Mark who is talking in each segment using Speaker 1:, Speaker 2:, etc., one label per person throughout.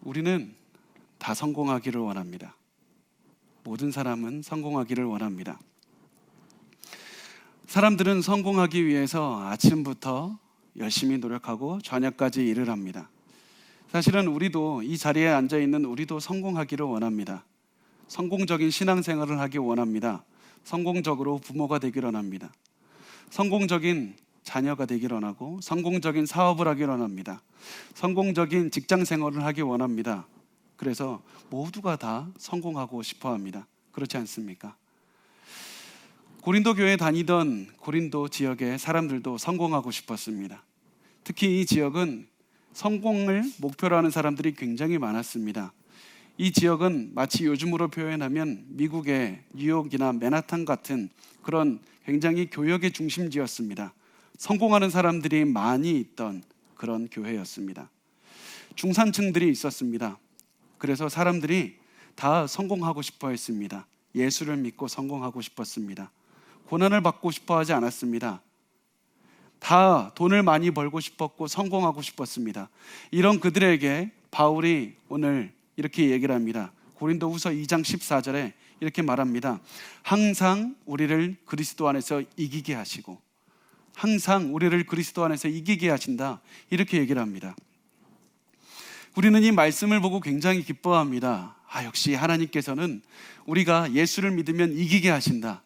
Speaker 1: 우리는 다 성공하기를 원합니다. 모든 사람은 성공하기를 원합니다. 사람들은 성공하기 위해서 아침부터 열심히 노력하고 저녁까지 일을 합니다. 사실은 우리도 이 자리에 앉아있는 우리도 성공하기를 원합니다. 성공적인 신앙생활을 하기 원합니다. 성공적으로 부모가 되기를 원합니다. 성공적인 자녀가 되기를 원하고 성공적인 사업을 하기를 원합니다. 성공적인 직장생활을 하기 원합니다. 그래서 모두가 다 성공하고 싶어 합니다. 그렇지 않습니까? 고린도 교회에 다니던 고린도 지역의 사람들도 성공하고 싶었습니다. 특히 이 지역은 성공을 목표로 하는 사람들이 굉장히 많았습니다. 이 지역은 마치 요즘으로 표현하면 미국의 뉴욕이나 맨하탄 같은 그런 굉장히 교역의 중심지였습니다. 성공하는 사람들이 많이 있던 그런 교회였습니다. 중산층들이 있었습니다. 그래서 사람들이 다 성공하고 싶어 했습니다. 예수를 믿고 성공하고 싶었습니다. 고난을 받고 싶어 하지 않았습니다. 다 돈을 많이 벌고 싶었고 성공하고 싶었습니다. 이런 그들에게 바울이 오늘 이렇게 얘기를 합니다. 고린도후서 2장 14절에 이렇게 말합니다. 항상 우리를 그리스도 안에서 이기게 하시고, 항상 우리를 그리스도 안에서 이기게 하신다, 이렇게 얘기를 합니다. 우리는 이 말씀을 보고 굉장히 기뻐합니다. 역시 하나님께서는 우리가 예수를 믿으면 이기게 하신다.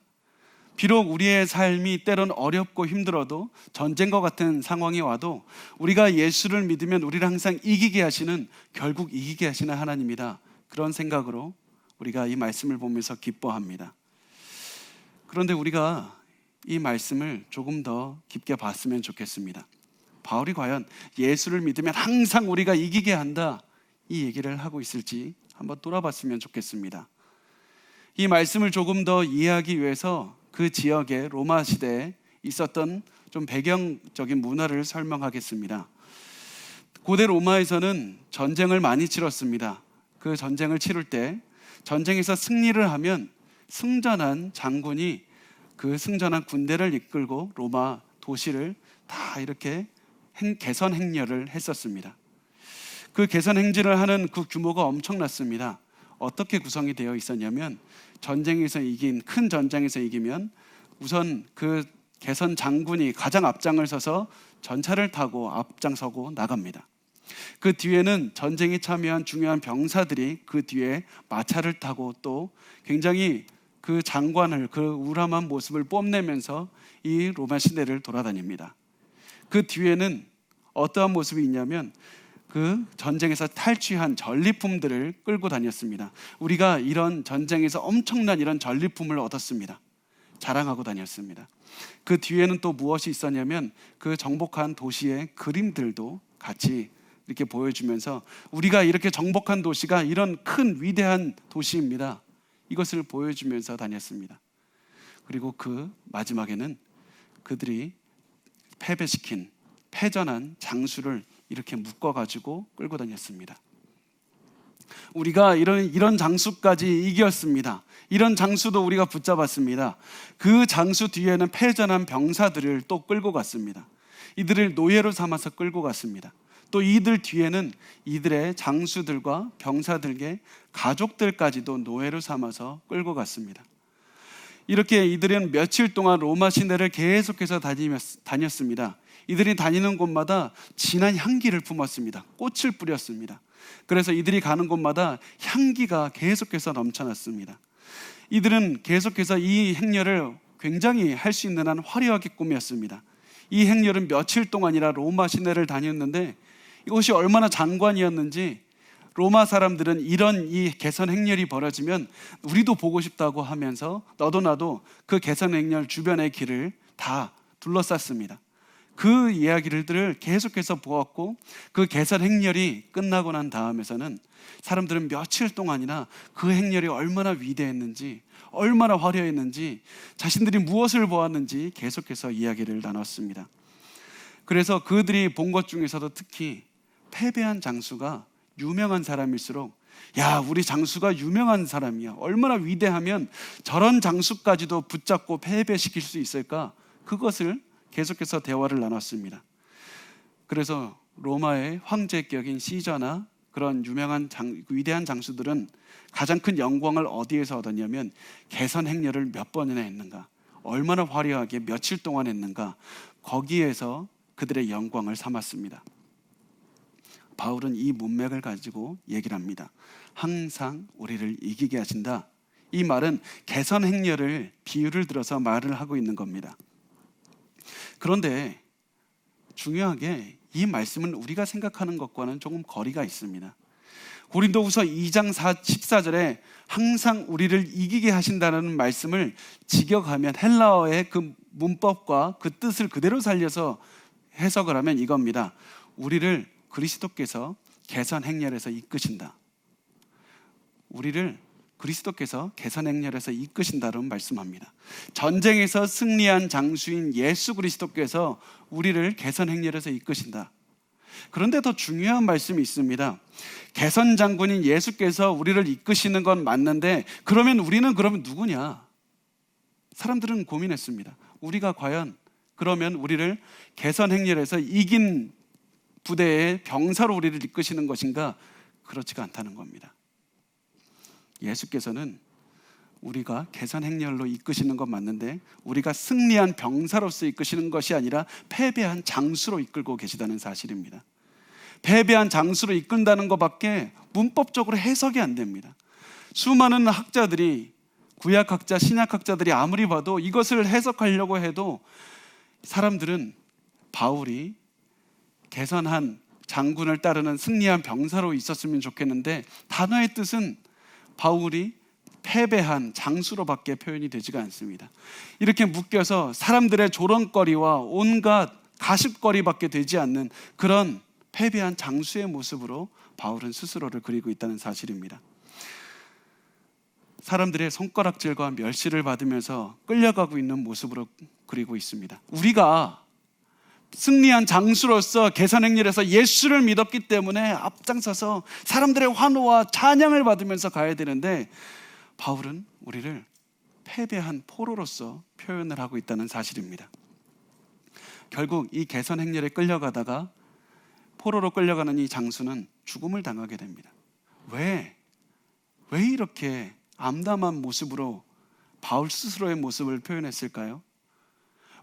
Speaker 1: 비록 우리의 삶이 때론 어렵고 힘들어도 전쟁과 같은 상황이 와도 우리가 예수를 믿으면 우리를 항상 이기게 하시는, 결국 이기게 하시는 하나님이다. 그런 생각으로 우리가 이 말씀을 보면서 기뻐합니다. 그런데 우리가 이 말씀을 조금 더 깊게 봤으면 좋겠습니다. 바울이 과연 예수를 믿으면 항상 우리가 이기게 한다, 이 얘기를 하고 있을지 한번 돌아봤으면 좋겠습니다. 이 말씀을 조금 더 이해하기 위해서 그 지역의 로마 시대에 있었던 좀 배경적인 문화를 설명하겠습니다. 고대 로마에서는 전쟁을 많이 치렀습니다. 그 전쟁을 치를 때 전쟁에서 승리를 하면 승전한 장군이 그 승전한 군대를 이끌고 로마 도시를 다 이렇게 개선 행렬을 했었습니다. 그 개선 행진을 하는 그 규모가 엄청났습니다. 어떻게 구성이 되어 있었냐면, 전쟁에서 이긴, 큰 전쟁에서 이기면 우선 그 개선 장군이 가장 앞장을 서서 전차를 타고 앞장서고 나갑니다. 그 뒤에는 전쟁에 참여한 중요한 병사들이 그 뒤에 마차를 타고 또 굉장히 그 장관을, 그 우람한 모습을 뽐내면서 이 로마 시내를 돌아다닙니다. 그 뒤에는 어떠한 모습이 있냐면 그 전쟁에서 탈취한 전리품들을 끌고 다녔습니다. 우리가 이런 전쟁에서 엄청난 이런 전리품을 얻었습니다. 자랑하고 다녔습니다. 그 뒤에는 또 무엇이 있었냐면 그 정복한 도시의 그림들도 같이 이렇게 보여주면서 우리가 이렇게 정복한 도시가 이런 큰 위대한 도시입니다, 이것을 보여주면서 다녔습니다. 그리고 그 마지막에는 그들이 패배시킨, 패전한 장수를 이렇게 묶어가지고 끌고 다녔습니다. 우리가 이런 장수까지 이겼습니다. 이런 장수도 우리가 붙잡았습니다. 그 장수 뒤에는 패전한 병사들을 또 끌고 갔습니다. 이들을 노예로 삼아서 끌고 갔습니다. 또 이들 뒤에는 이들의 장수들과 병사들의 가족들까지도 노예로 삼아서 끌고 갔습니다. 이렇게 이들은 며칠 동안 로마 시내를 계속해서 다녔습니다. 이들이 다니는 곳마다 진한 향기를 품었습니다. 꽃을 뿌렸습니다. 그래서 이들이 가는 곳마다 향기가 계속해서 넘쳐났습니다. 이들은 계속해서 이 행렬을 굉장히 할 수 있는 한 화려하게 꾸몄습니다. 이 행렬은 며칠 동안이나 로마 시내를 다녔는데 이것이 얼마나 장관이었는지 로마 사람들은 이런 이 개선 행렬이 벌어지면 우리도 보고 싶다고 하면서 너도 나도 그 개선 행렬 주변의 길을 다 둘러쌌습니다. 그 이야기들을 계속해서 보았고, 그 개선 행렬이 끝나고 난 다음에서는 사람들은 며칠 동안이나 그 행렬이 얼마나 위대했는지, 얼마나 화려했는지, 자신들이 무엇을 보았는지 계속해서 이야기를 나눴습니다. 그래서 그들이 본 것 중에서도 특히 패배한 장수가 유명한 사람일수록, 야, 우리 장수가 유명한 사람이야, 얼마나 위대하면 저런 장수까지도 붙잡고 패배시킬 수 있을까, 그것을 계속해서 대화를 나눴습니다. 그래서 로마의 황제격인 시저나 그런 유명한 위대한 장수들은 가장 큰 영광을 어디에서 얻었냐면 개선 행렬을 몇 번이나 했는가, 얼마나 화려하게 며칠 동안 했는가, 거기에서 그들의 영광을 삼았습니다. 바울은 이 문맥을 가지고 얘기를 합니다. 항상 우리를 이기게 하신다. 이 말은 개선 행렬을 비유를 들어서 말을 하고 있는 겁니다. 그런데 중요하게 이 말씀은 우리가 생각하는 것과는 조금 거리가 있습니다. 고린도후서 2장 14절에 항상 우리를 이기게 하신다는 말씀을 직역하면 헬라어의 그 문법과 그 뜻을 그대로 살려서 해석을 하면 이겁니다. 우리를 그리스도께서 개선 행렬에서 이끄신다. 우리를 그리스도께서 개선 행렬에서 이끄신다는 말씀합니다. 전쟁에서 승리한 장수인 예수 그리스도께서 우리를 개선 행렬에서 이끄신다. 그런데 더 중요한 말씀이 있습니다. 개선 장군인 예수께서 우리를 이끄시는 건 맞는데 그러면 우리는 누구냐? 사람들은 고민했습니다. 우리가 과연 그러면 우리를 개선 행렬에서 이긴 부대의 병사로 우리를 이끄시는 것인가? 그렇지가 않다는 겁니다. 예수께서는 우리가 개선 행렬로 이끄시는 건 맞는데 우리가 승리한 병사로서 이끄시는 것이 아니라 패배한 장수로 이끌고 계시다는 사실입니다. 패배한 장수로 이끈다는 것밖에 문법적으로 해석이 안 됩니다. 수많은 학자들이, 구약학자, 신약학자들이 아무리 봐도 이것을 해석하려고 해도 사람들은 바울이 개선한 장군을 따르는 승리한 병사로 있었으면 좋겠는데 단어의 뜻은 바울이 패배한 장수로밖에 표현이 되지가 않습니다. 이렇게 묶여서 사람들의 조롱거리와 온갖 가십거리밖에 되지 않는 그런 패배한 장수의 모습으로 바울은 스스로를 그리고 있다는 사실입니다. 사람들의 손가락질과 멸시를 받으면서 끌려가고 있는 모습으로 그리고 있습니다. 우리가 승리한 장수로서 개선 행렬에서 예수를 믿었기 때문에 앞장서서 사람들의 환호와 찬양을 받으면서 가야 되는데 바울은 우리를 패배한 포로로서 표현을 하고 있다는 사실입니다. 결국 이 개선 행렬에 끌려가다가 포로로 끌려가는 이 장수는 죽음을 당하게 됩니다. 왜 이렇게 암담한 모습으로 바울 스스로의 모습을 표현했을까요?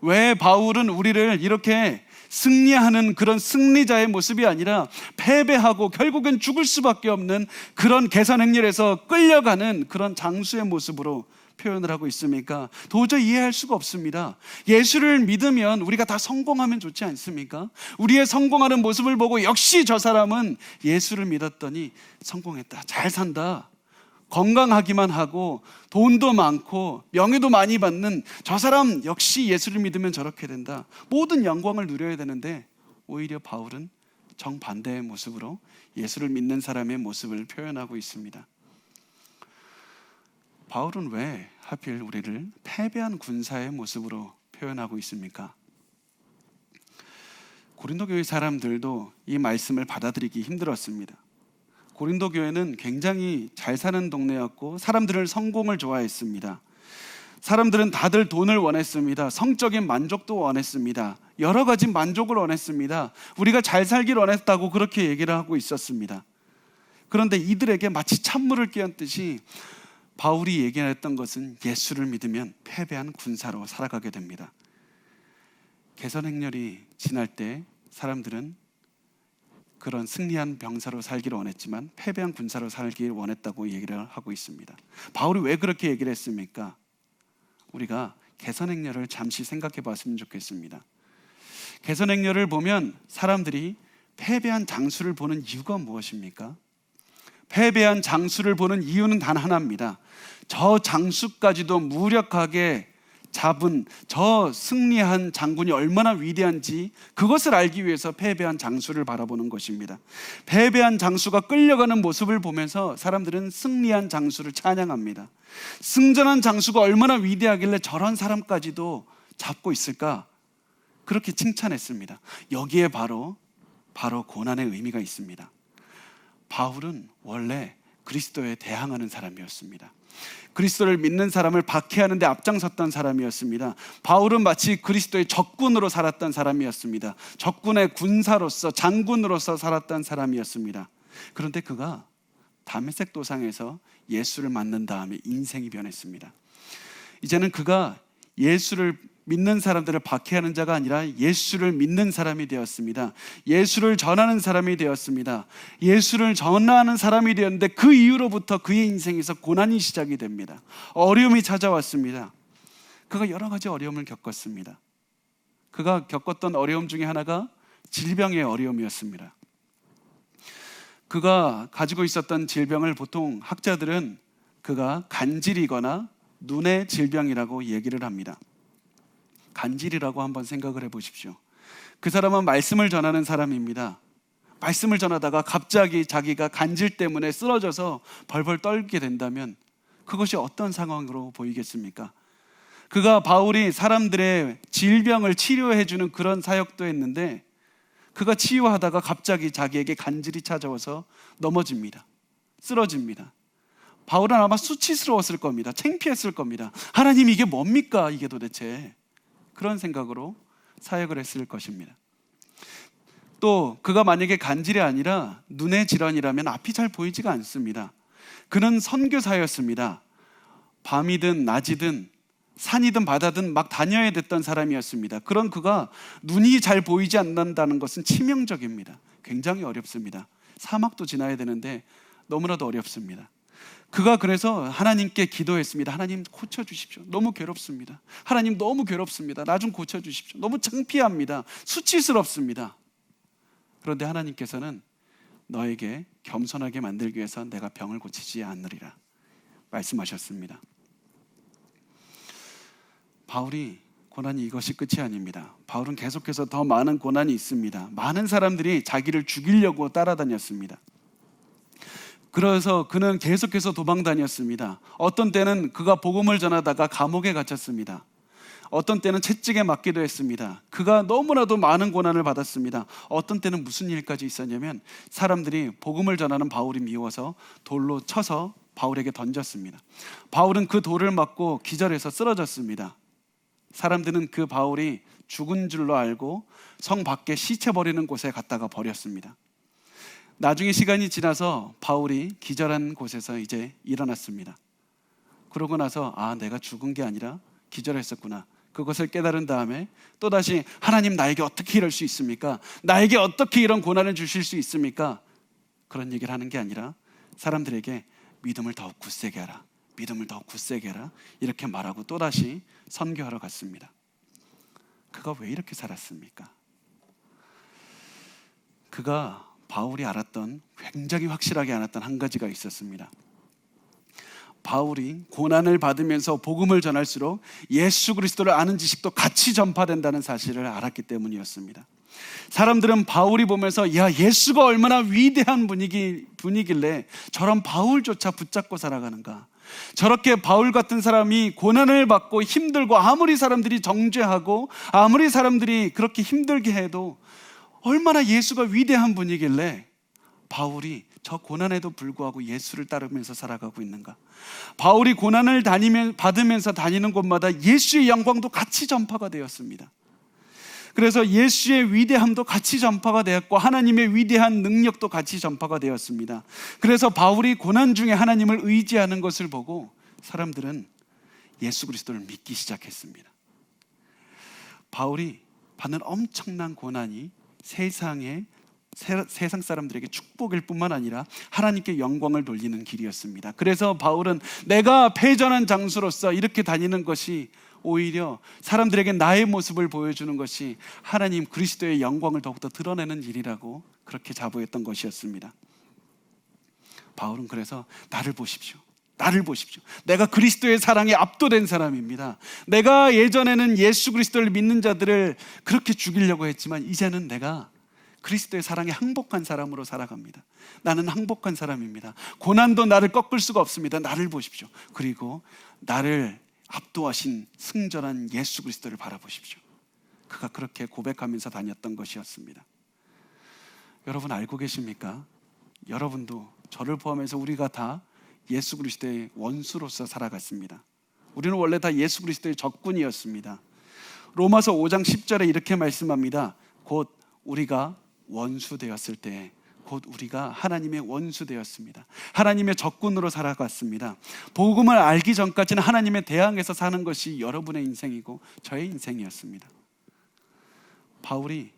Speaker 1: 왜 바울은 우리를 이렇게 승리하는 그런 승리자의 모습이 아니라 패배하고 결국엔 죽을 수밖에 없는 그런 개선 행렬에서 끌려가는 그런 장수의 모습으로 표현을 하고 있습니까? 도저히 이해할 수가 없습니다. 예수를 믿으면 우리가 다 성공하면 좋지 않습니까? 우리의 성공하는 모습을 보고 역시 저 사람은 예수를 믿었더니 성공했다, 잘 산다, 건강하기만 하고 돈도 많고 명예도 많이 받는 저 사람 역시 예수를 믿으면 저렇게 된다, 모든 영광을 누려야 되는데 오히려 바울은 정반대의 모습으로 예수를 믿는 사람의 모습을 표현하고 있습니다. 바울은 왜 하필 우리를 패배한 군사의 모습으로 표현하고 있습니까? 고린도 교회 사람들도 이 말씀을 받아들이기 힘들었습니다. 고린도 교회는 굉장히 잘 사는 동네였고 사람들은 성공을 좋아했습니다. 사람들은 다들 돈을 원했습니다. 성적인 만족도 원했습니다. 여러 가지 만족을 원했습니다. 우리가 잘 살길 원했다고 그렇게 얘기를 하고 있었습니다. 그런데 이들에게 마치 찬물을 끼얹듯이 바울이 얘기했던 것은 예수를 믿으면 패배한 군사로 살아가게 됩니다. 개선 행렬이 지날 때 사람들은 그런 승리한 병사로 살기를 원했지만 패배한 군사로 살기를 원했다고 얘기를 하고 있습니다. 바울이 왜 그렇게 얘기를 했습니까? 우리가 개선 행렬을 잠시 생각해 봤으면 좋겠습니다. 개선 행렬을 보면 사람들이 패배한 장수를 보는 이유가 무엇입니까? 패배한 장수를 보는 이유는 단 하나입니다. 저 장수까지도 무력하게 잡은 저 승리한 장군이 얼마나 위대한지 그것을 알기 위해서 패배한 장수를 바라보는 것입니다. 패배한 장수가 끌려가는 모습을 보면서 사람들은 승리한 장수를 찬양합니다. 승전한 장수가 얼마나 위대하길래 저런 사람까지도 잡고 있을까? 그렇게 칭찬했습니다. 여기에 바로 고난의 의미가 있습니다. 바울은 원래 그리스도에 대항하는 사람이었습니다. 그리스도를 믿는 사람을 박해하는 데 앞장섰던 사람이었습니다. 바울은 마치 그리스도의 적군으로 살았던 사람이었습니다. 적군의 군사로서 장군으로서 살았던 사람이었습니다. 그런데 그가 다메섹 도상에서 예수를 만난 다음에 인생이 변했습니다. 이제는 그가 예수를 믿는 사람들을 박해하는 자가 아니라 예수를 믿는 사람이 되었습니다. 예수를 전하는 사람이 되었습니다. 예수를 전하는 사람이 되었는데 그 이후로부터 그의 인생에서 고난이 시작이 됩니다. 어려움이 찾아왔습니다. 그가 여러 가지 어려움을 겪었습니다. 그가 겪었던 어려움 중에 하나가 질병의 어려움이었습니다. 그가 가지고 있었던 질병을 보통 학자들은 그가 간질이거나 눈의 질병이라고 얘기를 합니다. 간질이라고 한번 생각을 해보십시오. 그 사람은 말씀을 전하는 사람입니다. 말씀을 전하다가 갑자기 자기가 간질 때문에 쓰러져서 벌벌 떨게 된다면 그것이 어떤 상황으로 보이겠습니까? 그가 바울이 사람들의 질병을 치료해주는 그런 사역도 했는데 그가 치유하다가 갑자기 자기에게 간질이 찾아와서 넘어집니다. 쓰러집니다. 바울은 아마 수치스러웠을 겁니다. 창피했을 겁니다. 하나님, 이게 뭡니까? 이게 도대체. 그런 생각으로 사역을 했을 것입니다. 또 그가 만약에 간질이 아니라 눈의 질환이라면 앞이 잘 보이지가 않습니다. 그는 선교사였습니다. 밤이든 낮이든 산이든 바다든 막 다녀야 됐던 사람이었습니다. 그런 그가 눈이 잘 보이지 않는다는 것은 치명적입니다. 굉장히 어렵습니다. 사막도 지나야 되는데 너무나도 어렵습니다. 그가 그래서 하나님께 기도했습니다. 하나님, 고쳐주십시오. 너무 괴롭습니다. 하나님, 너무 괴롭습니다. 나 좀 고쳐주십시오. 너무 창피합니다. 수치스럽습니다. 그런데 하나님께서는 너에게 겸손하게 만들기 위해서 내가 병을 고치지 않으리라 말씀하셨습니다. 바울이 고난이 이것이 끝이 아닙니다. 바울은 계속해서 더 많은 고난이 있습니다. 많은 사람들이 자기를 죽이려고 따라다녔습니다. 그래서 그는 계속해서 도망 다녔습니다. 어떤 때는 그가 복음을 전하다가 감옥에 갇혔습니다. 어떤 때는 채찍에 맞기도 했습니다. 그가 너무나도 많은 고난을 받았습니다. 어떤 때는 무슨 일까지 있었냐면 사람들이 복음을 전하는 바울이 미워서 돌로 쳐서 바울에게 던졌습니다. 바울은 그 돌을 맞고 기절해서 쓰러졌습니다. 사람들은 그 바울이 죽은 줄로 알고 성 밖에 시체 버리는 곳에 갖다가 버렸습니다. 나중에 시간이 지나서 바울이 기절한 곳에서 이제 일어났습니다. 그러고 나서 내가 죽은 게 아니라 기절했었구나. 그것을 깨달은 다음에 또다시 하나님, 나에게 어떻게 이럴 수 있습니까? 나에게 어떻게 이런 고난을 주실 수 있습니까? 그런 얘기를 하는 게 아니라 사람들에게 믿음을 더욱 굳세게 하라. 믿음을 더욱 굳세게 하라. 이렇게 말하고 또다시 선교하러 갔습니다. 그가 왜 이렇게 살았습니까? 그가 바울이 알았던, 굉장히 확실하게 알았던 한 가지가 있었습니다. 바울이 고난을 받으면서 복음을 전할수록 예수 그리스도를 아는 지식도 같이 전파된다는 사실을 알았기 때문이었습니다. 사람들은 바울이 보면서 예수가 얼마나 위대한 분이길래 저런 바울조차 붙잡고 살아가는가, 저렇게 바울 같은 사람이 고난을 받고 힘들고 아무리 사람들이 정죄하고 아무리 사람들이 그렇게 힘들게 해도 얼마나 예수가 위대한 분이길래 바울이 저 고난에도 불구하고 예수를 따르면서 살아가고 있는가. 바울이 고난을 받으면서 다니는 곳마다 예수의 영광도 같이 전파가 되었습니다. 그래서 예수의 위대함도 같이 전파가 되었고 하나님의 위대한 능력도 같이 전파가 되었습니다. 그래서 바울이 고난 중에 하나님을 의지하는 것을 보고 사람들은 예수 그리스도를 믿기 시작했습니다. 바울이 받는 엄청난 고난이 세상 사람들에게 축복일 뿐만 아니라 하나님께 영광을 돌리는 길이었습니다. 그래서 바울은 내가 패전한 장수로서 이렇게 다니는 것이 오히려 사람들에게 나의 모습을 보여주는 것이 하나님 그리스도의 영광을 더욱더 드러내는 일이라고 그렇게 자부했던 것이었습니다. 바울은 그래서 나를 보십시오. 나를 보십시오. 내가 그리스도의 사랑에 압도된 사람입니다. 내가 예전에는 예수 그리스도를 믿는 자들을 그렇게 죽이려고 했지만 이제는 내가 그리스도의 사랑에 항복한 사람으로 살아갑니다. 나는 항복한 사람입니다. 고난도 나를 꺾을 수가 없습니다. 나를 보십시오. 그리고 나를 압도하신 승전한 예수 그리스도를 바라보십시오. 그가 그렇게 고백하면서 다녔던 것이었습니다. 여러분 알고 계십니까? 여러분도 저를 포함해서 우리가 다 예수 그리스도의 원수로서 살아갔습니다. 우리는 원래 다 예수 그리스도의 적군이었습니다. 로마서 5장 10절에 이렇게 말씀합니다. 곧 우리가 원수 되었을 때, 곧 우리가 하나님의 원수 되었습니다. 하나님의 적군으로 살아갔습니다. 복음을 알기 전까지는 하나님의 대항에서 사는 것이 여러분의 인생이고 저의 인생이었습니다. 바울이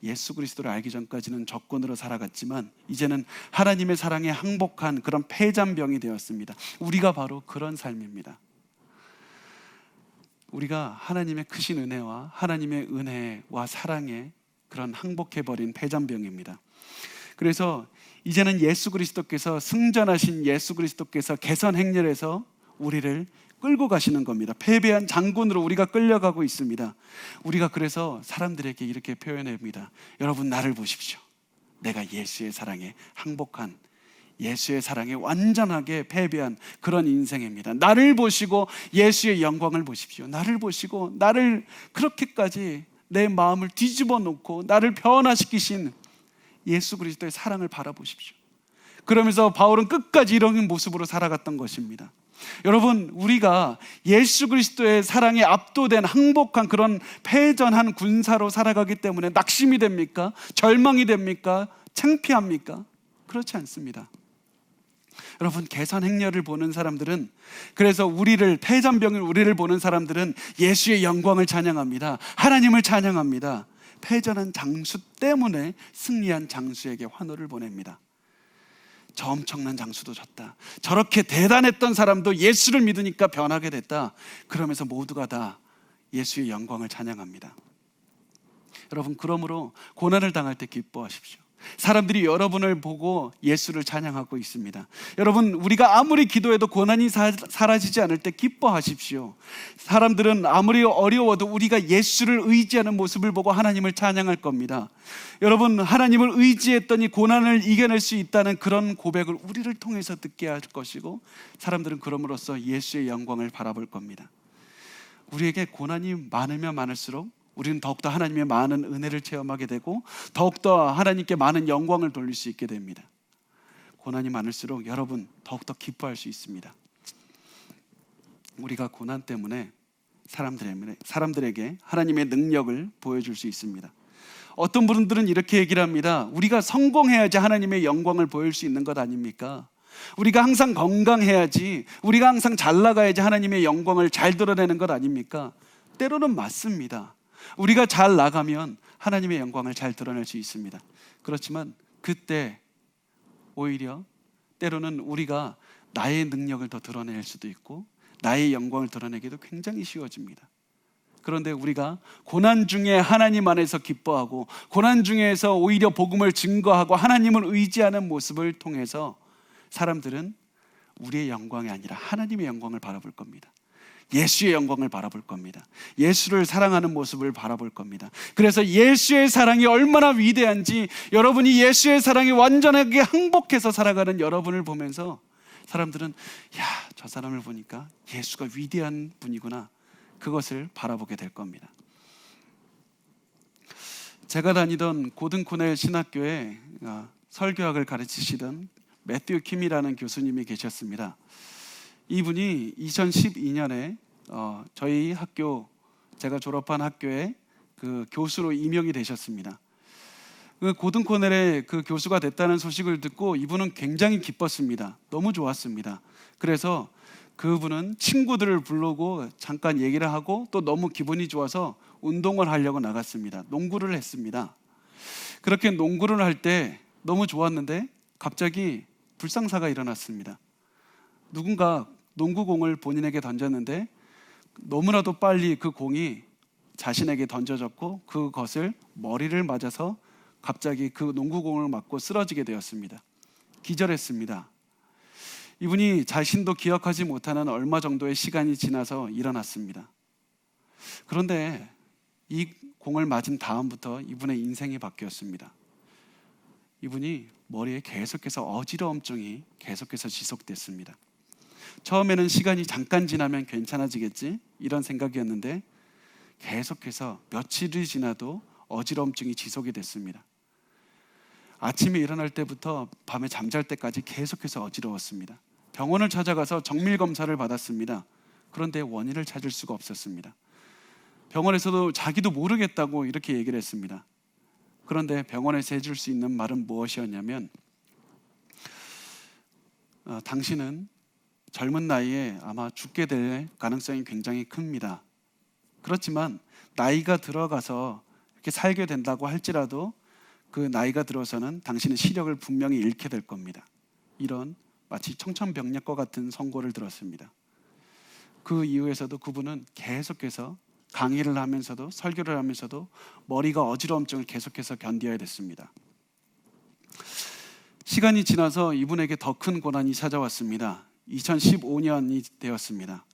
Speaker 1: 예수 그리스도를 알기 전까지는 적군으로 살아갔지만 이제는 하나님의 사랑에 항복한 그런 패잔병이 되었습니다. 우리가 바로 그런 삶입니다. 우리가 하나님의 크신 은혜와 하나님의 은혜와 사랑에 그런 항복해버린 패잔병입니다. 그래서 이제는 예수 그리스도께서 승전하신 예수 그리스도께서 개선 행렬에서 우리를 끌고 가시는 겁니다. 패배한 장군으로 우리가 끌려가고 있습니다. 우리가 그래서 사람들에게 이렇게 표현합니다. 여러분, 나를 보십시오. 내가 예수의 사랑에 항복한, 예수의 사랑에 완전하게 패배한 그런 인생입니다. 나를 보시고 예수의 영광을 보십시오. 나를 보시고 나를 그렇게까지 내 마음을 뒤집어 놓고 나를 변화시키신 예수 그리스도의 사랑을 바라보십시오. 그러면서 바울은 끝까지 이런 모습으로 살아갔던 것입니다. 여러분, 우리가 예수 그리스도의 사랑에 압도된 항복한 그런 패전한 군사로 살아가기 때문에 낙심이 됩니까? 절망이 됩니까? 창피합니까? 그렇지 않습니다. 여러분, 개선 행렬을 보는 사람들은, 그래서 패잔병을 우리를 보는 사람들은 예수의 영광을 찬양합니다. 하나님을 찬양합니다. 패전한 장수 때문에 승리한 장수에게 환호를 보냅니다. 저 엄청난 장수도 졌다. 저렇게 대단했던 사람도 예수를 믿으니까 변하게 됐다. 그러면서 모두가 다 예수의 영광을 찬양합니다. 여러분, 그러므로 고난을 당할 때 기뻐하십시오. 사람들이 여러분을 보고 예수를 찬양하고 있습니다. 여러분, 우리가 아무리 기도해도 고난이 사라지지 않을 때 기뻐하십시오. 사람들은 아무리 어려워도 우리가 예수를 의지하는 모습을 보고 하나님을 찬양할 겁니다. 여러분, 하나님을 의지했더니 고난을 이겨낼 수 있다는 그런 고백을 우리를 통해서 듣게 할 것이고, 사람들은 그럼으로써 예수의 영광을 바라볼 겁니다. 우리에게 고난이 많으면 많을수록 우리는 더욱더 하나님의 많은 은혜를 체험하게 되고 더욱더 하나님께 많은 영광을 돌릴 수 있게 됩니다. 고난이 많을수록 여러분 더욱더 기뻐할 수 있습니다. 우리가 고난 때문에 사람들에게 하나님의 능력을 보여줄 수 있습니다. 어떤 분들은 이렇게 얘기를 합니다. 우리가 성공해야지 하나님의 영광을 보일 수 있는 것 아닙니까? 우리가 항상 건강해야지, 우리가 항상 잘 나가야지 하나님의 영광을 잘 드러내는 것 아닙니까? 때로는 맞습니다. 우리가 잘 나가면 하나님의 영광을 잘 드러낼 수 있습니다. 그렇지만 그때 오히려 때로는 우리가 나의 능력을 더 드러낼 수도 있고 나의 영광을 드러내기도 굉장히 쉬워집니다. 그런데 우리가 고난 중에 하나님 안에서 기뻐하고 고난 중에서 오히려 복음을 증거하고 하나님을 의지하는 모습을 통해서 사람들은 우리의 영광이 아니라 하나님의 영광을 바라볼 겁니다. 예수의 영광을 바라볼 겁니다. 예수를 사랑하는 모습을 바라볼 겁니다. 그래서 예수의 사랑이 얼마나 위대한지, 여러분이 예수의 사랑에 완전하게 항복해서 살아가는 여러분을 보면서 사람들은 저 사람을 보니까 예수가 위대한 분이구나, 그것을 바라보게 될 겁니다. 제가 다니던 고든 코넬 신학교에 설교학을 가르치시던 매튜 킴이라는 교수님이 계셨습니다. 이분이 2012년에 저희 학교, 제가 졸업한 학교에 그 교수로 임명이 되셨습니다. 그 고든 코넬의 그 교수가 됐다는 소식을 듣고 이분은 굉장히 기뻤습니다. 너무 좋았습니다. 그래서 그분은 친구들을 부르고 잠깐 얘기를 하고 또 너무 기분이 좋아서 운동을 하려고 나갔습니다. 농구를 했습니다. 그렇게 농구를 할 때 너무 좋았는데 갑자기 불상사가 일어났습니다. 누군가 농구공을 본인에게 던졌는데 너무나도 빨리 그 공이 자신에게 던져졌고 그것을 머리를 맞아서 갑자기 그 농구공을 맞고 쓰러지게 되었습니다. 기절했습니다. 이분이 자신도 기억하지 못하는 얼마 정도의 시간이 지나서 일어났습니다. 그런데 이 공을 맞은 다음부터 이분의 인생이 바뀌었습니다. 이분이 머리에 계속해서 어지러움증이 계속해서 지속됐습니다. 처음에는 시간이 잠깐 지나면 괜찮아지겠지 이런 생각이었는데 계속해서 며칠이 지나도 어지러움증이 지속이 됐습니다. 아침에 일어날 때부터 밤에 잠잘 때까지 계속해서 어지러웠습니다. 병원을 찾아가서 정밀 검사를 받았습니다. 그런데 원인을 찾을 수가 없었습니다. 병원에서도 자기도 모르겠다고 이렇게 얘기를 했습니다. 그런데 병원에서 해줄 수 있는 말은 무엇이었냐면 당신은 젊은 나이에 아마 죽게 될 가능성이 굉장히 큽니다. 그렇지만 나이가 들어가서 이렇게 살게 된다고 할지라도 그 나이가 들어서는 당신은 시력을 분명히 잃게 될 겁니다. 이런 마치 청천벽력과 같은 선고를 들었습니다. 그 이후에서도 그분은 계속해서 강의를 하면서도 설교를 하면서도 머리가 어지러움증을 계속해서 견뎌야 됐습니다. 시간이 지나서 이분에게 더 큰 고난이 찾아왔습니다. 2015년이 되었습니다.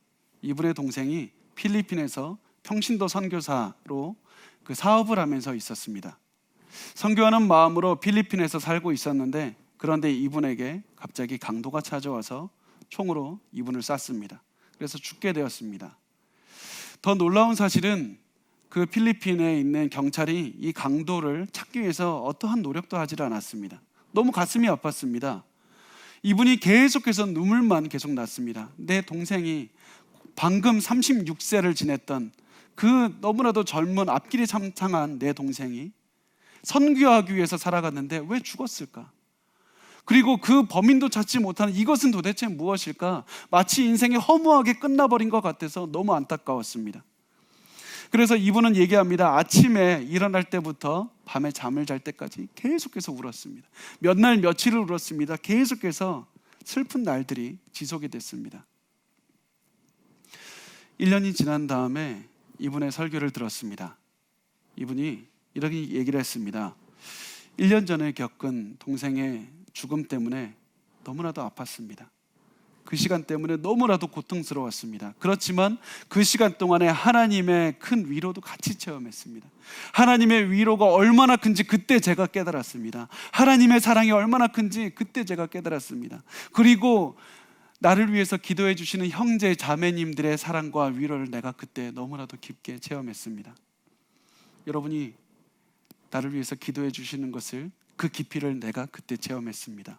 Speaker 1: 이분의 동생이 필리핀에서 평신도 선교사로 그 사업을 하면서 있었습니다. 선교하는 마음으로 필리핀에서 살고 있었는데 그런데 이분에게 갑자기 강도가 찾아와서 총으로 이분을 쐈습니다. 그래서 죽게 되었습니다. 더 놀라운 사실은 그 필리핀에 있는 경찰이 이 강도를 찾기 위해서 어떠한 노력도 하지 않았습니다. 너무 가슴이 아팠습니다. 이분이 계속해서 눈물만 계속 났습니다. 내 동생이 방금 36세를 지냈던 그 너무나도 젊은 앞길이 창창한 내 동생이 선교하기 위해서 살아갔는데 왜 죽었을까? 그리고 그 범인도 찾지 못하는 이것은 도대체 무엇일까? 마치 인생이 허무하게 끝나버린 것 같아서 너무 안타까웠습니다. 그래서 이분은 얘기합니다. 아침에 일어날 때부터 밤에 잠을 잘 때까지 계속해서 울었습니다. 몇 날 며칠을 울었습니다. 계속해서 슬픈 날들이 지속이 됐습니다. 1년이 지난 다음에 이분의 설교를 들었습니다. 이분이 이렇게 얘기를 했습니다. 1년 전에 겪은 동생의 죽음 때문에 너무나도 아팠습니다. 그 시간 때문에 너무나도 고통스러웠습니다. 그렇지만 그 시간 동안에 하나님의 큰 위로도 같이 체험했습니다. 하나님의 위로가 얼마나 큰지 그때 제가 깨달았습니다. 하나님의 사랑이 얼마나 큰지 그때 제가 깨달았습니다. 그리고 나를 위해서 기도해 주시는 형제 자매님들의 사랑과 위로를 내가 그때 너무나도 깊게 체험했습니다. 여러분이 나를 위해서 기도해 주시는 것을 그 깊이를 내가 그때 체험했습니다.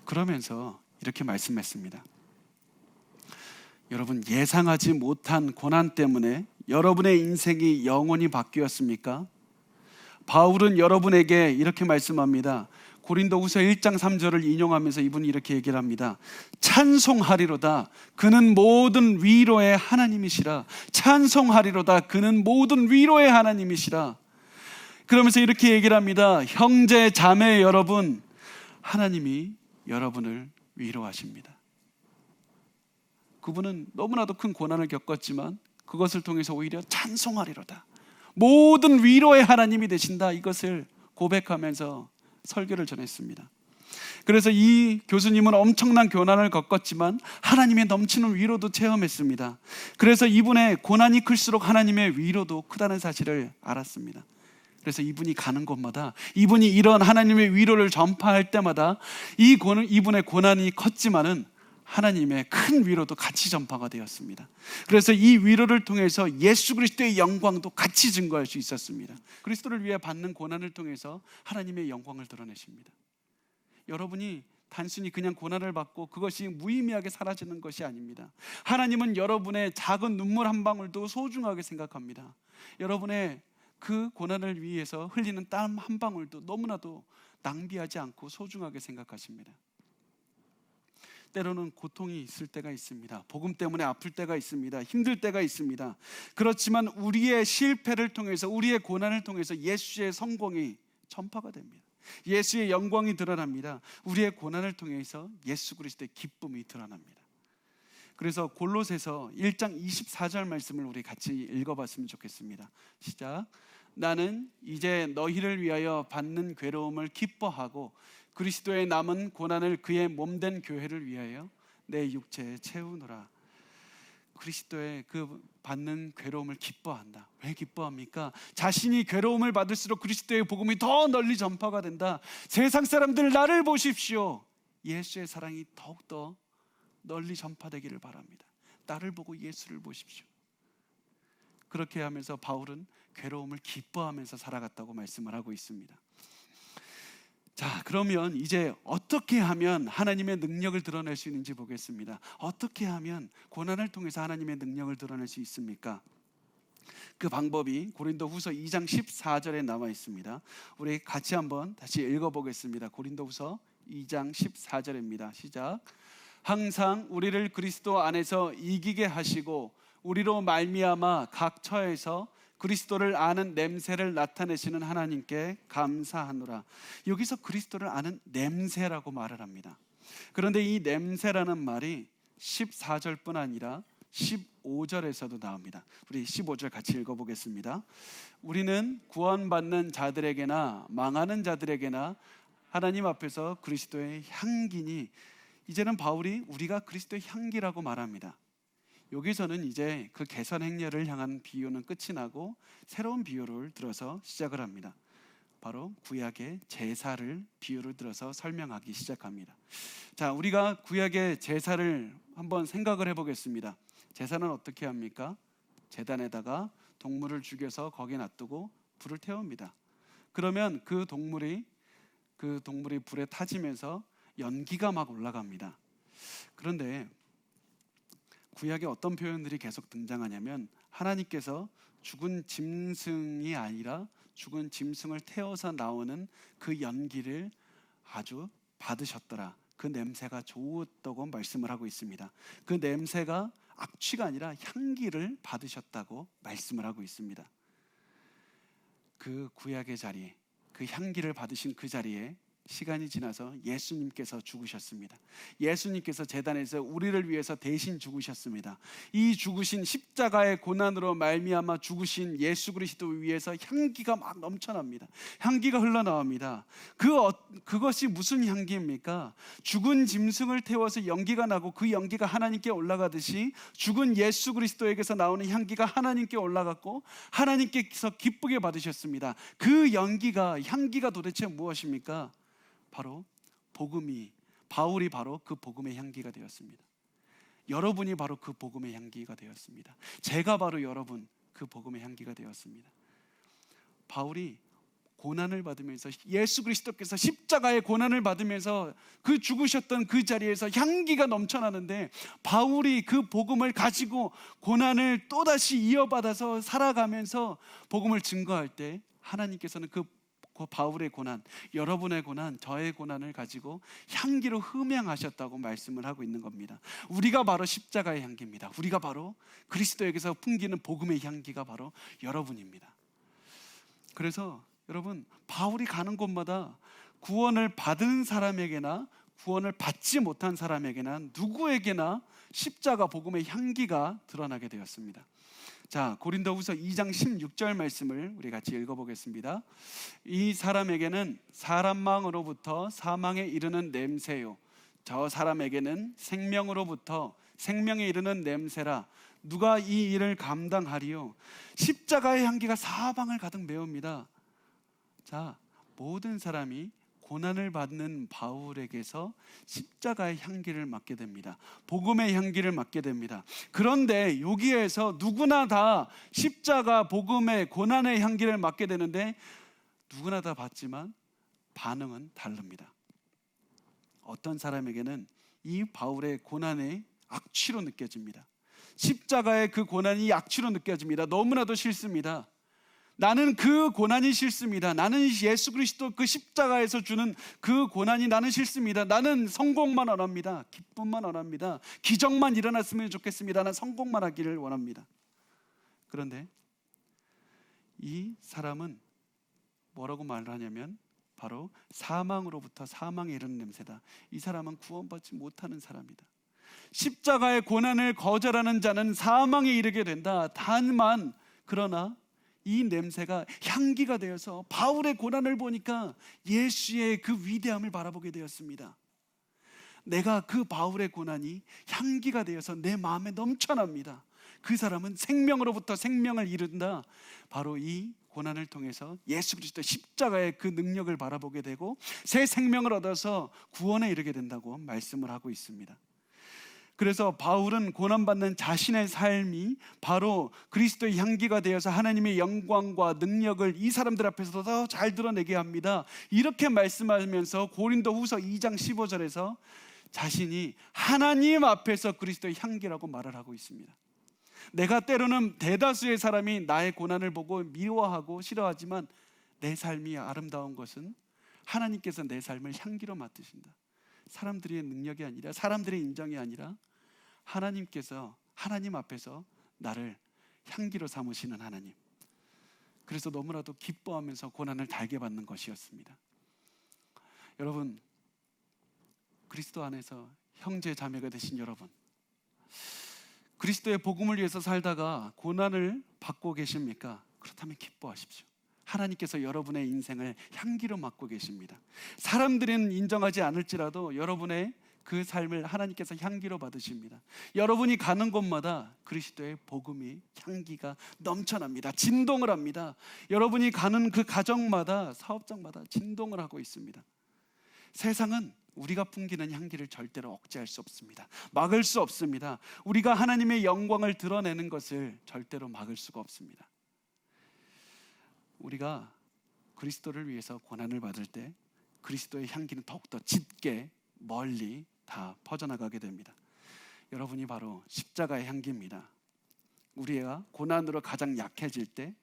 Speaker 1: 그러면서 이렇게 말씀했습니다. 여러분, 예상하지 못한 고난 때문에 여러분의 인생이 영원히 바뀌었습니까? 바울은 여러분에게 이렇게 말씀합니다. 고린도후서 1장 3절을 인용하면서 이분이 이렇게 얘기를 합니다. 찬송하리로다 그는 모든 위로의 하나님이시라. 찬송하리로다 그는 모든 위로의 하나님이시라. 그러면서 이렇게 얘기를 합니다. 형제 자매 여러분, 하나님이 여러분을 위로하십니다. 그분은 너무나도 큰 고난을 겪었지만 그것을 통해서 오히려 찬송하리로다. 모든 위로의 하나님이 되신다. 이것을 고백하면서 설교를 전했습니다. 그래서 이 교수님은 엄청난 고난을 겪었지만 하나님의 넘치는 위로도 체험했습니다. 그래서 이분의 고난이 클수록 하나님의 위로도 크다는 사실을 알았습니다. 그래서 이분이 가는 곳마다 이분이 이런 하나님의 위로를 전파할 때마다 이분의 고난이 컸지만은 하나님의 큰 위로도 같이 전파가 되었습니다. 그래서 이 위로를 통해서 예수 그리스도의 영광도 같이 증거할 수 있었습니다. 그리스도를 위해 받는 고난을 통해서 하나님의 영광을 드러내십니다. 여러분이 단순히 그냥 고난을 받고 그것이 무의미하게 사라지는 것이 아닙니다. 하나님은 여러분의 작은 눈물 한 방울도 소중하게 생각합니다. 여러분의 그 고난을 위해서 흘리는 땀 한 방울도 너무나도 낭비하지 않고 소중하게 생각하십니다. 때로는 고통이 있을 때가 있습니다. 복음 때문에 아플 때가 있습니다. 힘들 때가 있습니다. 그렇지만 우리의 실패를 통해서 우리의 고난을 통해서 예수의 성공이 전파가 됩니다. 예수의 영광이 드러납니다. 우리의 고난을 통해서 예수 그리스도의 기쁨이 드러납니다. 그래서 골로새서 1장 24절 말씀을 우리 같이 읽어봤으면 좋겠습니다. 시작. 나는 이제 너희를 위하여 받는 괴로움을 기뻐하고 그리스도의 남은 고난을 그의 몸된 교회를 위하여 내 육체에 채우노라. 그리스도의 그 받는 괴로움을 기뻐한다. 왜 기뻐합니까? 자신이 괴로움을 받을수록 그리스도의 복음이 더 널리 전파가 된다. 세상 사람들 나를 보십시오. 예수의 사랑이 더욱더 널리 전파되기를 바랍니다. 나를 보고 예수를 보십시오. 그렇게 하면서 바울은 괴로움을 기뻐하면서 살아갔다고 말씀을 하고 있습니다. 자, 그러면 이제 어떻게 하면 하나님의 능력을 드러낼 수 있는지 보겠습니다. 어떻게 하면 고난을 통해서 하나님의 능력을 드러낼 수 있습니까? 그 방법이 고린도후서 2장 14절에 나와 있습니다. 우리 같이 한번 다시 읽어보겠습니다. 고린도후서 2장 14절입니다. 시작. 항상 우리를 그리스도 안에서 이기게 하시고 우리로 말미암아 각 처에서 그리스도를 아는 냄새를 나타내시는 하나님께 감사하노라. 여기서 그리스도를 아는 냄새라고 말을 합니다. 그런데 이 냄새라는 말이 14절뿐 아니라 15절에서도 나옵니다. 우리 15절 같이 읽어보겠습니다. 우리는 구원받는 자들에게나 망하는 자들에게나 하나님 앞에서 그리스도의 향기니. 이제는 바울이 우리가 그리스도의 향기라고 말합니다. 여기서는 이제 그 개선 행렬을 향한 비유는 끝이 나고 새로운 비유를 들어서 시작을 합니다. 바로 구약의 제사를 비유를 들어서 설명하기 시작합니다. 자, 우리가 구약의 제사를 한번 생각을 해보겠습니다. 제사는 어떻게 합니까? 제단에다가 동물을 죽여서 거기에 놔두고 불을 태웁니다. 그러면 그 동물이 불에 타지면서 연기가 막 올라갑니다. 그런데 구약에 어떤 표현들이 계속 등장하냐면 하나님께서 죽은 짐승이 아니라 죽은 짐승을 태워서 나오는 그 연기를 아주 받으셨더라. 그 냄새가 좋았다고 말씀을 하고 있습니다. 그 냄새가 악취가 아니라 향기를 받으셨다고 말씀을 하고 있습니다. 그 구약의 자리에, 그 향기를 받으신 그 자리에 시간이 지나서 예수님께서 죽으셨습니다. 예수님께서 제단에서 우리를 위해서 대신 죽으셨습니다. 이 죽으신 십자가의 고난으로 말미암아 죽으신 예수 그리스도 위에서 향기가 막 넘쳐납니다. 향기가 흘러나옵니다. 그것이 무슨 향기입니까? 죽은 짐승을 태워서 연기가 나고 그 연기가 하나님께 올라가듯이 죽은 예수 그리스도에게서 나오는 향기가 하나님께 올라갔고 하나님께서 기쁘게 받으셨습니다. 그 향기가 도대체 무엇입니까? 바로 바울이 바로 그 복음의 향기가 되었습니다. 여러분이 바로 그 복음의 향기가 되었습니다. 제가 바로 여러분 그 복음의 향기가 되었습니다. 바울이 고난을 받으면서 예수 그리스도께서 십자가의 고난을 받으면서 그 죽으셨던 그 자리에서 향기가 넘쳐나는데 바울이 그 복음을 가지고 고난을 또다시 이어받아서 살아가면서 복음을 증거할 때 하나님께서는 그 바울의 고난, 여러분의 고난, 저의 고난을 가지고 향기로 흠양하셨다고 말씀을 하고 있는 겁니다. 우리가 바로 십자가의 향기입니다. 우리가 바로 그리스도에게서 풍기는 복음의 향기가 바로 여러분입니다. 그래서 여러분, 바울이 가는 곳마다 구원을 받은 사람에게나 구원을 받지 못한 사람에게나 누구에게나 십자가 복음의 향기가 드러나게 되었습니다. 자, 고린도후서 2장 16절 말씀을 우리 같이 읽어보겠습니다. 이 사람에게는 사람 마음으로부터 사망에 이르는 냄새요, 저 사람에게는 생명으로부터 생명에 이르는 냄새라. 누가 이 일을 감당하리요? 십자가의 향기가 사방을 가득 메웁니다. 자, 모든 사람이 고난을 받는 바울에게서 십자가의 향기를 맡게 됩니다. 복음의 향기를 맡게 됩니다. 그런데 여기에서 누구나 다 십자가, 복음의, 고난의 향기를 맡게 되는데 누구나 다 받지만 반응은 다릅니다. 어떤 사람에게는 이 바울의 고난의 악취로 느껴집니다. 십자가의 그 고난이 악취로 느껴집니다. 너무나도 싫습니다. 나는 그 고난이 싫습니다. 나는 예수 그리스도 그 십자가에서 주는 그 고난이 나는 싫습니다. 나는 성공만 원합니다. 기쁨만 원합니다. 기적만 일어났으면 좋겠습니다. 나는 성공만 하기를 원합니다. 그런데 이 사람은 뭐라고 말을 하냐면 바로 사망으로부터 사망에 이르는 냄새다. 이 사람은 구원받지 못하는 사람이다. 십자가의 고난을 거절하는 자는 사망에 이르게 된다. 다만 그러나 이 냄새가 향기가 되어서 바울의 고난을 보니까 예수의 그 위대함을 바라보게 되었습니다. 내가 그 바울의 고난이 향기가 되어서 내 마음에 넘쳐납니다. 그 사람은 생명으로부터 생명을 이룬다. 바로 이 고난을 통해서 예수 그리스도 십자가의 그 능력을 바라보게 되고 새 생명을 얻어서 구원에 이르게 된다고 말씀을 하고 있습니다. 그래서 바울은 고난받는 자신의 삶이 바로 그리스도의 향기가 되어서 하나님의 영광과 능력을 이 사람들 앞에서 더 잘 드러내게 합니다. 이렇게 말씀하면서 고린도후서 2장 15절에서 자신이 하나님 앞에서 그리스도의 향기라고 말을 하고 있습니다. 내가 때로는 대다수의 사람이 나의 고난을 보고 미워하고 싫어하지만 내 삶이 아름다운 것은 하나님께서 내 삶을 향기로 맡으신다. 사람들의 능력이 아니라, 사람들의 인정이 아니라 하나님께서, 하나님 앞에서 나를 향기로 삼으시는 하나님. 그래서 너무나도 기뻐하면서 고난을 달게 받는 것이었습니다. 여러분, 그리스도 안에서 형제 자매가 되신 여러분, 그리스도의 복음을 위해서 살다가 고난을 받고 계십니까? 그렇다면 기뻐하십시오. 하나님께서 여러분의 인생을 향기로 맡고 계십니다. 사람들은 인정하지 않을지라도 여러분의 그 삶을 하나님께서 향기로 받으십니다. 여러분이 가는 곳마다 그리스도의 복음이, 향기가 넘쳐납니다. 진동을 합니다. 여러분이 가는 그 가정마다, 사업장마다 진동을 하고 있습니다. 세상은 우리가 풍기는 향기를 절대로 억제할 수 없습니다. 막을 수 없습니다. 우리가 하나님의 영광을 드러내는 것을 절대로 막을 수가 없습니다. 우리가 그리스도를 위해서 고난을 받을 때 그리스도의 향기는 더욱더 짙게 멀리 다 퍼져나가게 됩니다. 여러분이 바로 십자가의 향기입니다. 우리가 고난으로 가장 약해질 때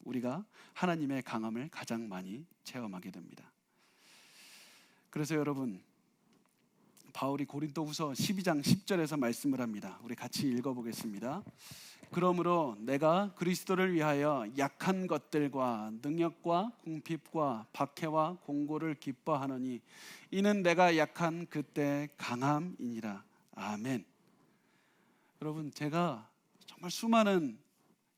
Speaker 1: 우리가 하나님의 강함을 가장 많이 체험하게 됩니다. 그래서 여러분, 바울이 고린도후서 12장 10절에서 말씀을 합니다. 우리 같이 읽어보겠습니다. 그러므로 내가 그리스도를 위하여 약한 것들과 능력과 궁핍과 박해와 공고를 기뻐하노니 이는 내가 약한 그때 강함이니라. 아멘. 여러분, 제가 정말 수많은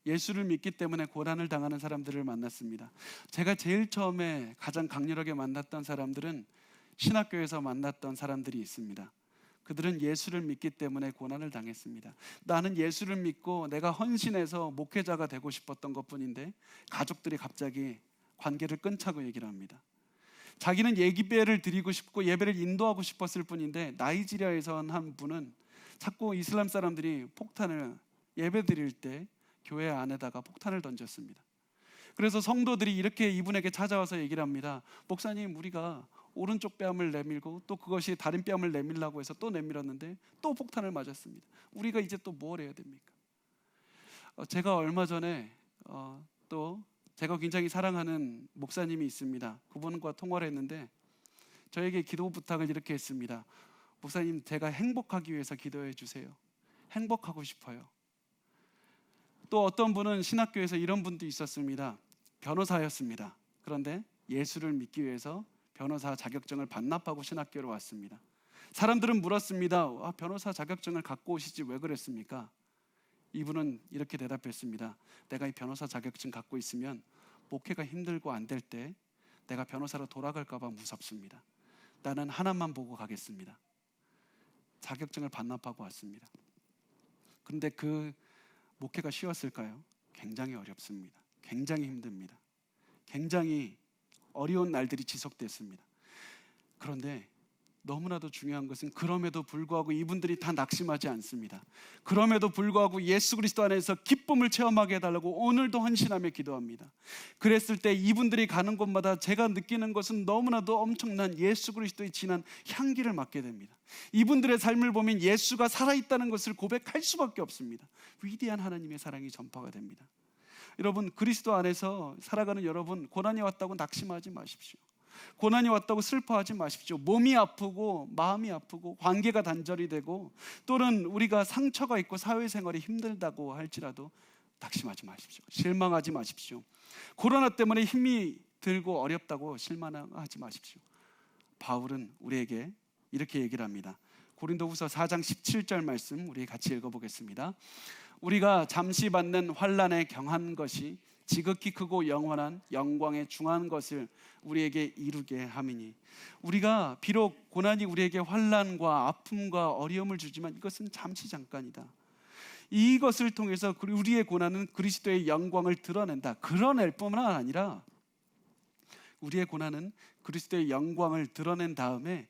Speaker 1: 예수를 믿기 때문에 고난을 당하는 사람들을 만났습니다. 제가 제일 처음에 가장 강렬하게 만났던 사람들은 신학교에서 만났던 사람들이 있습니다. 그들은 예수를 믿기 때문에 고난을 당했습니다. 나는 예수를 믿고 내가 헌신해서 목회자가 되고 싶었던 것뿐인데 가족들이 갑자기 관계를 끊자고 얘기를 합니다. 자기는 예배를 드리고 싶고 예배를 인도하고 싶었을 뿐인데 나이지리아에서 한 분은 자꾸 이슬람 사람들이 폭탄을 예배 드릴 때 교회 안에다가 폭탄을 던졌습니다. 그래서 성도들이 이렇게 이분에게 찾아와서 얘기를 합니다. 목사님, 우리가 오른쪽 뺨을 내밀고 또 그것이 다른 뺨을 내밀라고 해서 또 내밀었는데 또 폭탄을 맞았습니다. 우리가 이제 또 뭘 해야 됩니까? 제가 얼마 전에 또 제가 굉장히 사랑하는 목사님이 있습니다. 그분과 통화를 했는데 저에게 기도 부탁을 이렇게 했습니다. 목사님, 제가 행복하기 위해서 기도해 주세요. 행복하고 싶어요. 또 어떤 분은 신학교에서 이런 분도 있었습니다. 변호사였습니다. 그런데 예수를 믿기 위해서 변호사 자격증을 반납하고 신학교로 왔습니다. 사람들은 물었습니다. 변호사 자격증을 갖고 오시지 왜 그랬습니까? 이분은 이렇게 대답했습니다. 내가 이 변호사 자격증 갖고 있으면 목회가 힘들고 안 될 때 내가 변호사로 돌아갈까 봐 무섭습니다. 나는 하나만 보고 가겠습니다. 자격증을 반납하고 왔습니다. 그런데 그 목회가 쉬웠을까요? 굉장히 어렵습니다. 굉장히 힘듭니다. 굉장히 어려운 날들이 지속됐습니다. 그런데 너무나도 중요한 것은 그럼에도 불구하고 이분들이 다 낙심하지 않습니다. 그럼에도 불구하고 예수 그리스도 안에서 기쁨을 체험하게 해달라고 오늘도 헌신하며 기도합니다. 그랬을 때 이분들이 가는 곳마다 제가 느끼는 것은 너무나도 엄청난 예수 그리스도의 진한 향기를 맡게 됩니다. 이분들의 삶을 보면 예수가 살아있다는 것을 고백할 수밖에 없습니다. 위대한 하나님의 사랑이 전파가 됩니다. 여러분, 그리스도 안에서 살아가는 여러분, 고난이 왔다고 낙심하지 마십시오. 고난이 왔다고 슬퍼하지 마십시오. 몸이 아프고 마음이 아프고 관계가 단절이 되고 또는 우리가 상처가 있고 사회생활이 힘들다고 할지라도 낙심하지 마십시오. 실망하지 마십시오. 코로나 때문에 힘이 들고 어렵다고 실망하지 마십시오. 바울은 우리에게 이렇게 얘기를 합니다. 고린도후서 4장 17절 말씀 우리 같이 읽어보겠습니다. 우리가 잠시 받는 환난에 경한 것이 지극히 크고 영원한 영광에 중한 것을 우리에게 이루게 함이니. 우리가 비록 고난이 우리에게 환난과 아픔과 어려움을 주지만 이것은 잠시 잠깐이다. 이것을 통해서 우리의 고난은 그리스도의 영광을 드러낸다. 드러낼 뿐만 아니라 우리의 고난은 그리스도의 영광을 드러낸 다음에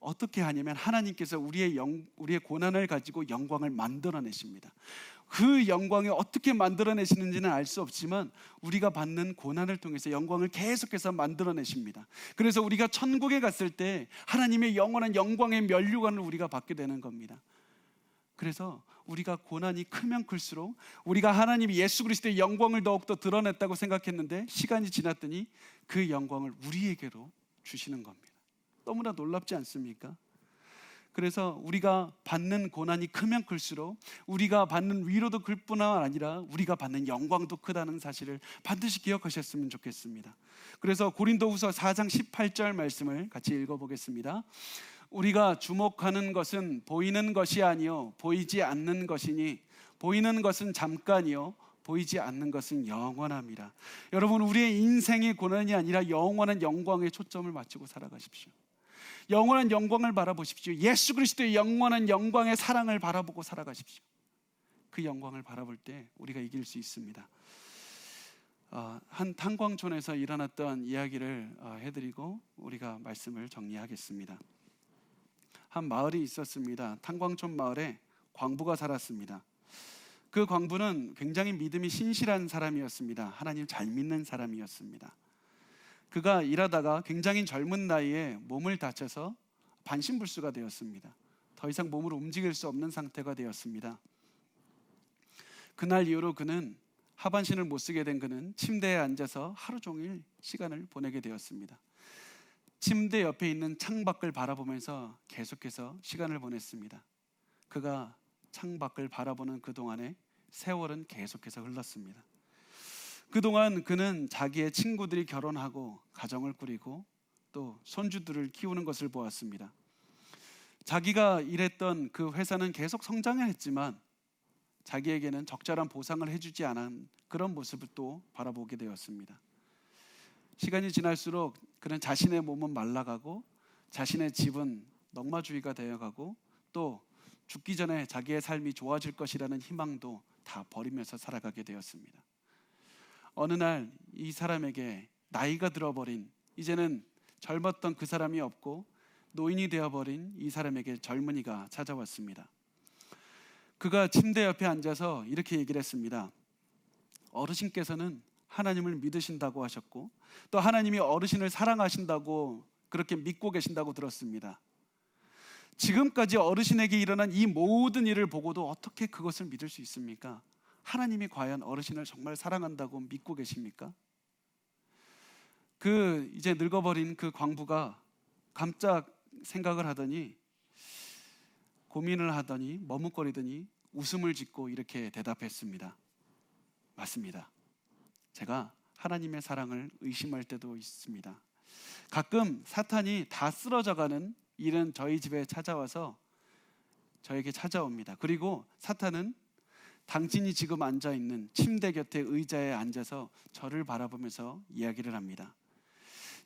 Speaker 1: 어떻게 하냐면 하나님께서 우리의 고난을 가지고 영광을 만들어내십니다. 그 영광이 어떻게 만들어내시는지는 알 수 없지만 우리가 받는 고난을 통해서 영광을 계속해서 만들어내십니다. 그래서 우리가 천국에 갔을 때 하나님의 영원한 영광의 면류관을 우리가 받게 되는 겁니다. 그래서 우리가 고난이 크면 클수록 우리가 하나님이 예수 그리스도의 영광을 더욱더 드러냈다고 생각했는데 시간이 지났더니 그 영광을 우리에게로 주시는 겁니다. 너무나 놀랍지 않습니까? 그래서 우리가 받는 고난이 크면 클수록 우리가 받는 위로도 클 뿐만 아니라 우리가 받는 영광도 크다는 사실을 반드시 기억하셨으면 좋겠습니다. 그래서 고린도후서 4장 18절 말씀을 같이 읽어보겠습니다. 우리가 주목하는 것은 보이는 것이 아니요 보이지 않는 것이니 보이는 것은 잠깐이요 보이지 않는 것은 영원합니다. 여러분, 우리의 인생의 고난이 아니라 영원한 영광에 초점을 맞추고 살아가십시오. 영원한 영광을 바라보십시오. 예수 그리스도의 영원한 영광의 사랑을 바라보고 살아가십시오. 그 영광을 바라볼 때 우리가 이길 수 있습니다. 한 탄광촌에서 일어났던 이야기를 해드리고 우리가 말씀을 정리하겠습니다. 한 마을이 있었습니다. 탄광촌 마을에 광부가 살았습니다. 그 광부는 굉장히 믿음이 신실한 사람이었습니다. 하나님 잘 믿는 사람이었습니다. 그가 일하다가 굉장히 젊은 나이에 몸을 다쳐서 반신불수가 되었습니다. 더 이상 몸을 움직일 수 없는 상태가 되었습니다. 그날 이후로 그는 하반신을 못 쓰게 된 그는 침대에 앉아서 하루 종일 시간을 보내게 되었습니다. 침대 옆에 있는 창밖을 바라보면서 계속해서 시간을 보냈습니다. 그가 창밖을 바라보는 그동안에 세월은 계속해서 흘렀습니다. 그동안 그는 자기의 친구들이 결혼하고 가정을 꾸리고 또 손주들을 키우는 것을 보았습니다. 자기가 일했던 그 회사는 계속 성장을 했지만 자기에게는 적절한 보상을 해주지 않은 그런 모습을 또 바라보게 되었습니다. 시간이 지날수록 그는 자신의 몸은 말라가고 자신의 집은 넉마주의가 되어가고 또 죽기 전에 자기의 삶이 좋아질 것이라는 희망도 다 버리면서 살아가게 되었습니다. 어느 날 이 사람에게 나이가 들어버린, 이제는 젊었던 그 사람이 없고 노인이 되어버린 이 사람에게 젊은이가 찾아왔습니다. 그가 침대 옆에 앉아서 이렇게 얘기를 했습니다. 어르신께서는 하나님을 믿으신다고 하셨고 또 하나님이 어르신을 사랑하신다고 그렇게 믿고 계신다고 들었습니다. 지금까지 어르신에게 일어난 이 모든 일을 보고도 어떻게 그것을 믿을 수 있습니까? 하나님이 과연 어르신을 정말 사랑한다고 믿고 계십니까? 이제 늙어버린 그 광부가 깜짝 생각을 하더니 고민을 하더니 머뭇거리더니 웃음을 짓고 이렇게 대답했습니다. 맞습니다. 제가 하나님의 사랑을 의심할 때도 있습니다. 가끔 사탄이 다 쓰러져가는 일은 저희 집에 찾아와서 저에게 찾아옵니다. 그리고 사탄은 당신이 지금 앉아있는 침대 곁에 의자에 앉아서 저를 바라보면서 이야기를 합니다.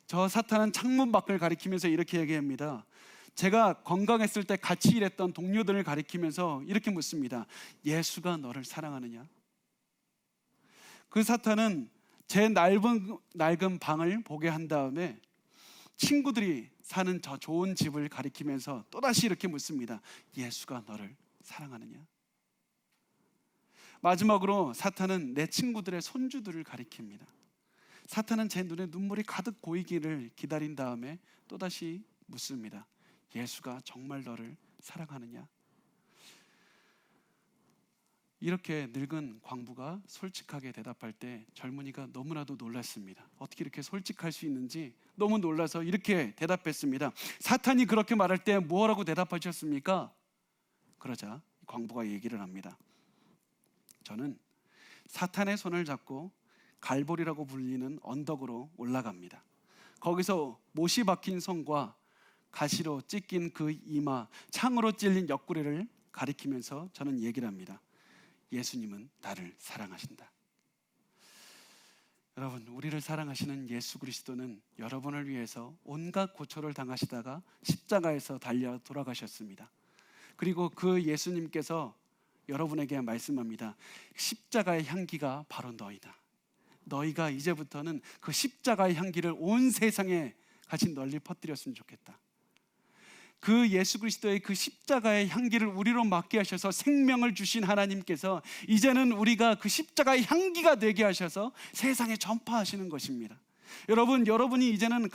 Speaker 1: 저 사탄은 창문 밖을 가리키면서 이렇게 얘기합니다. 제가 건강했을 때 같이 일했던 동료들을 가리키면서 이렇게 묻습니다. 예수가 너를 사랑하느냐? 그 사탄은 제 낡은 방을 보게 한 다음에 친구들이 사는 저 좋은 집을 가리키면서 또다시 이렇게 묻습니다. 예수가 너를 사랑하느냐? 마지막으로 사탄은 내 친구들의 손주들을 가리킵니다. 사탄은 제 눈에 눈물이 가득 고이기를 기다린 다음에 또다시 묻습니다. 예수가 정말 너를 사랑하느냐? 이렇게 늙은 광부가 솔직하게 대답할 때 젊은이가 너무나도 놀랐습니다. 어떻게 이렇게 솔직할 수 있는지 너무 놀라서 이렇게 대답했습니다. 사탄이 그렇게 말할 때 뭐라고 대답하셨습니까? 그러자 광부가 얘기를 합니다. 저는 사탄의 손을 잡고 갈보리라고 불리는 언덕으로 올라갑니다. 거기서 못이 박힌 손과 가시로 찢긴 그 이마, 창으로 찔린 옆구리를 가리키면서 저는 얘기를 합니다. 예수님은 나를 사랑하신다. 여러분, 우리를 사랑하시는 예수 그리스도는 여러분을 위해서 온갖 고초를 당하시다가 십자가에서 달려 돌아가셨습니다. 그리고 그 예수님께서 여러분에게 말씀합니다. 십자가의 향기가 바로 너희다. 너희가 이제부터는 그 십자가의 향기를 온 세상에 같이 널리 퍼뜨렸으면 좋겠다. 그 예수 그리스도의 그 십자가의 향기를 우리로 맡게 하셔서 생명을 주신 하나님께서 이제는 우리가 그 십자가의 향기가 되게 하셔서 세상에 전파하시는 것입니다. 여러분이 이제는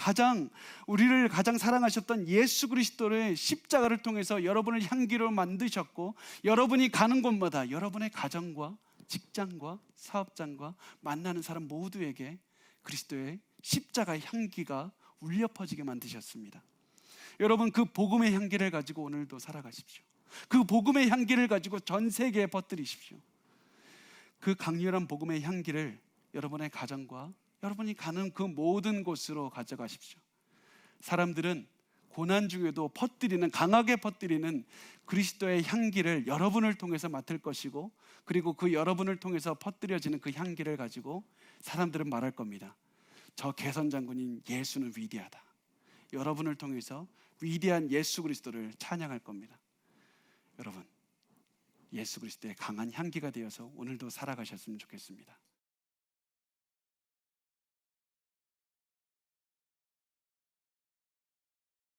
Speaker 1: 우리를 가장 사랑하셨던 예수 그리스도의 십자가를 통해서 여러분을 향기로 만드셨고, 여러분이 가는 곳마다 여러분의 가정과 직장과 사업장과 만나는 사람 모두에게 그리스도의 십자가의 향기가 울려 퍼지게 만드셨습니다. 여러분, 그 복음의 향기를 가지고 오늘도 살아가십시오. 그 복음의 향기를 가지고 전 세계에 퍼뜨리십시오. 그 강렬한 복음의 향기를 여러분의 가정과 여러분이 가는 그 모든 곳으로 가져가십시오. 사람들은 고난 중에도 강하게 퍼뜨리는 그리스도의 향기를 여러분을 통해서 맡을 것이고, 그리고 그 여러분을 통해서 퍼뜨려지는 그 향기를 가지고 사람들은 말할 겁니다. 저 개선장군인 예수는 위대하다. 여러분을 통해서 위대한 예수 그리스도를 찬양할 겁니다. 여러분, 예수 그리스도의 강한 향기가 되어서 오늘도 살아가셨으면 좋겠습니다.